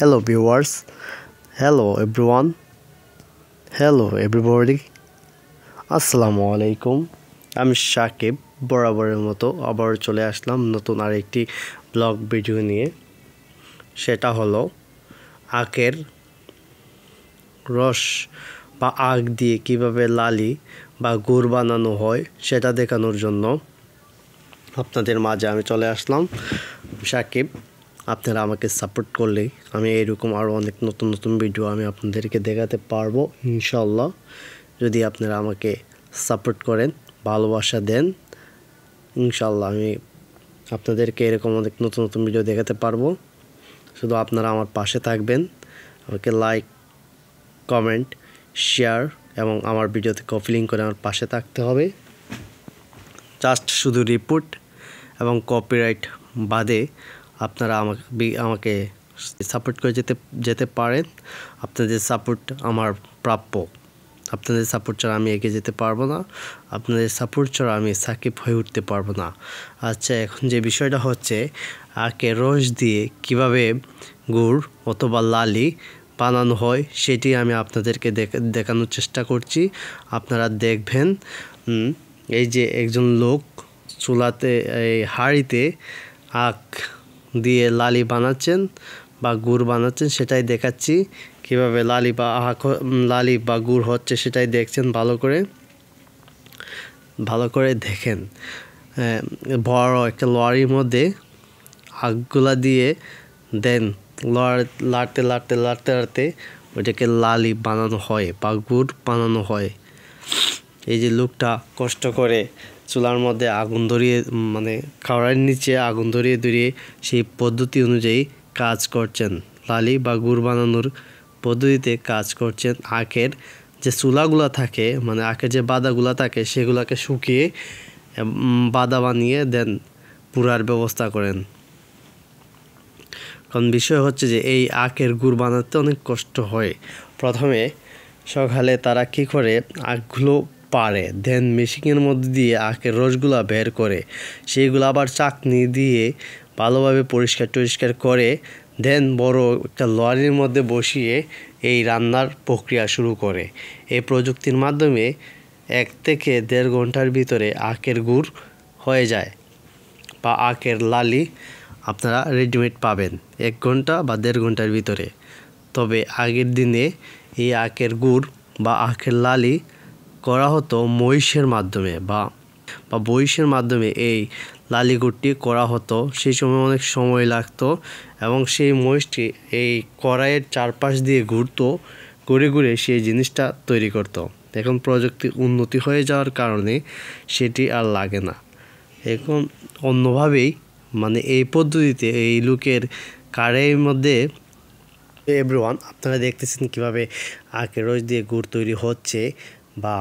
Hello viewers, hello everyone, hello everybody. আসসালামু আলাইকুম। আমি সাকিব বরাবরের মতো আবার চলে আসলাম নতুন আরেকটি ব্লগ ভিডিও নিয়ে। সেটা হলো আখের রস বা আখ দিয়ে কিভাবে লালি বা গুড় বানানো হয় সেটা দেখানোর জন্য আপনাদের মাঝে আমি চলে আসলাম। সাকিব, আপনারা আমাকে সাপোর্ট করলেই আমি এরকম আরও অনেক নতুন নতুন ভিডিও আমি আপনাদেরকে দেখাতে পারবো ইনশাল্লাহ। যদি আপনারা আমাকে সাপোর্ট করেন, ভালোবাসা দেন, ইনশাল্লাহ আমি আপনাদেরকে এরকম অনেক নতুন নতুন ভিডিও দেখাতে পারবো। শুধু আপনারা আমার পাশে থাকবেন, আমাকে লাইক, কমেন্ট, শেয়ার এবং আমার ভিডিওতে কপি লিঙ্ক করে আমার পাশে থাকতে হবে। জাস্ট শুধু রিপোর্ট এবং কপিরাইট বাদে আপনারা আমাকে সাপোর্ট করে যেতে পারেন। আপনাদের সাপোর্ট আমার প্রাপ্য। আপনাদের সাপোর্ট ছাড়া আমি এগিয়ে যেতে পারবো না। আপনাদের সাপোর্ট ছাড়া আমি সাকিব হয়ে উঠতে পারবো না। আচ্ছা, এখন যে বিষয়টা হচ্ছে আখের রস দিয়ে কিভাবে গুড় অথবা লালি বানানো হয় সেটি আমি আপনাদেরকে দেখানোর চেষ্টা করছি। আপনারা দেখবেন। এই যে একজন লোক চুলাতে এই হাঁড়িতে আখ দিয়ে লালি বানাচ্ছেন বা গুড় বানাচ্ছেন, সেটাই দেখাচ্ছি। কিভাবে লালি বা গুড় হচ্ছে সেটাই দেখছেন। ভালো করে দেখেন। বড় একটা লরির মধ্যে আখগুলা দিয়ে দেন লাড়তে ওইটাকে লালি বানানো হয় বা গুড় বানানো হয়। এই যে লোকটা কষ্ট করে চুলার মধ্যে আগুন ধরিয়ে খাওয়ার নিচে আগুন ধরিয়ে সেই পদ্ধতি অনুযায়ী কাজ করছেন। লালি বা গুড় বানানোর পদ্ধতিতে কাজ করছেন। আখের যে চুলাগুলা থাকে, আখের যে বাদাগুলা থাকে, সেগুলাকে শুকিয়ে বাদা বানিয়ে দেন পুরার ব্যবস্থা করেন। কারণ বিষয় হচ্ছে যে এই আখের গুড় বানাতে অনেক কষ্ট হয়। প্রথমে সকালে তারা কী করে, আখগুলো পারে, দেন মেশিনের মধ্যে দিয়ে আখের রসগুলা বের করে সেইগুলো আবার চাকনি দিয়ে ভালোভাবে পরিষ্কার করে দেন বড় একটা লরির মধ্যে বসিয়ে এই রান্নার প্রক্রিয়া শুরু করে। এই প্রযুক্তির মাধ্যমে 1 থেকে 1.5 ঘন্টার ভিতরে আখের গুড় হয়ে যায় বা আখের লালি আপনারা রেডিমেড পাবেন 1 ঘন্টা বা 1.5 ঘন্টার ভিতরে। তবে আগের দিনে এই আখের গুড় বা আখের লালি করা হতো মহিষের মাধ্যমে বা বহিষের মাধ্যমে এই লালি গুড়টি করা হতো। সেই সময় অনেক সময় লাগতো এবং সেই মহিষটি এই কড়াইয়ের চারপাশ দিয়ে ঘুরে সেই জিনিসটা তৈরি করতো। এখন প্রযুক্তি উন্নতি হয়ে যাওয়ার কারণে সেটি আর লাগে না। এখন অন্যভাবেই এই পদ্ধতিতে এই লোকের কড়াইয়ের মধ্যে এভরিওয়ান আপনারা দেখতেছেন কিভাবে আখের রস দিয়ে গুড় তৈরি হচ্ছে বা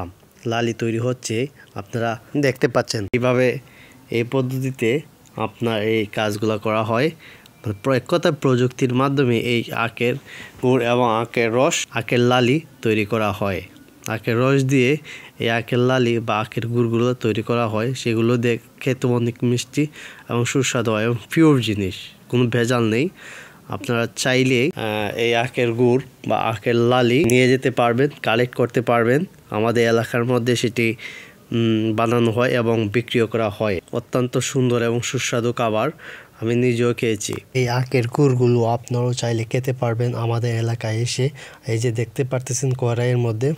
লালি তৈরি হচ্ছে। আপনারা দেখতে পাচ্ছেন কিভাবে এই পদ্ধতিতে আপনার এই কাজগুলো করা হয়। এক কথায় প্রযুক্তির মাধ্যমে এই আখের গুড় এবং আখের রস, আখের লালি তৈরি করা হয়। আখের রস দিয়ে এই আখের লালি বা আখের গুড়গুলো তৈরি করা হয়। সেগুলো খেতে অনেক মিষ্টি এবং সুস্বাদু হয় এবং পিওর জিনিস, কোনো ভেজাল নেই। আপনারা চাইলে এই আখের গুড় বা আখের লালি নিয়ে যেতে পারবেন, কালেক্ট করতে পারবেন। আমাদের এলাকার মধ্যে সেটি বানানো হয় এবং বিক্রিও করা হয়। অত্যন্ত সুন্দর এবং সুস্বাদু খাবার, আমি নিজেও খেয়েছি। এই আখের গুড়গুলো আপনারাও চাইলে খেতে পারবেন আমাদের এলাকায় এসে। এই যে দেখতে পারতেছেন কড়াইয়ের মধ্যে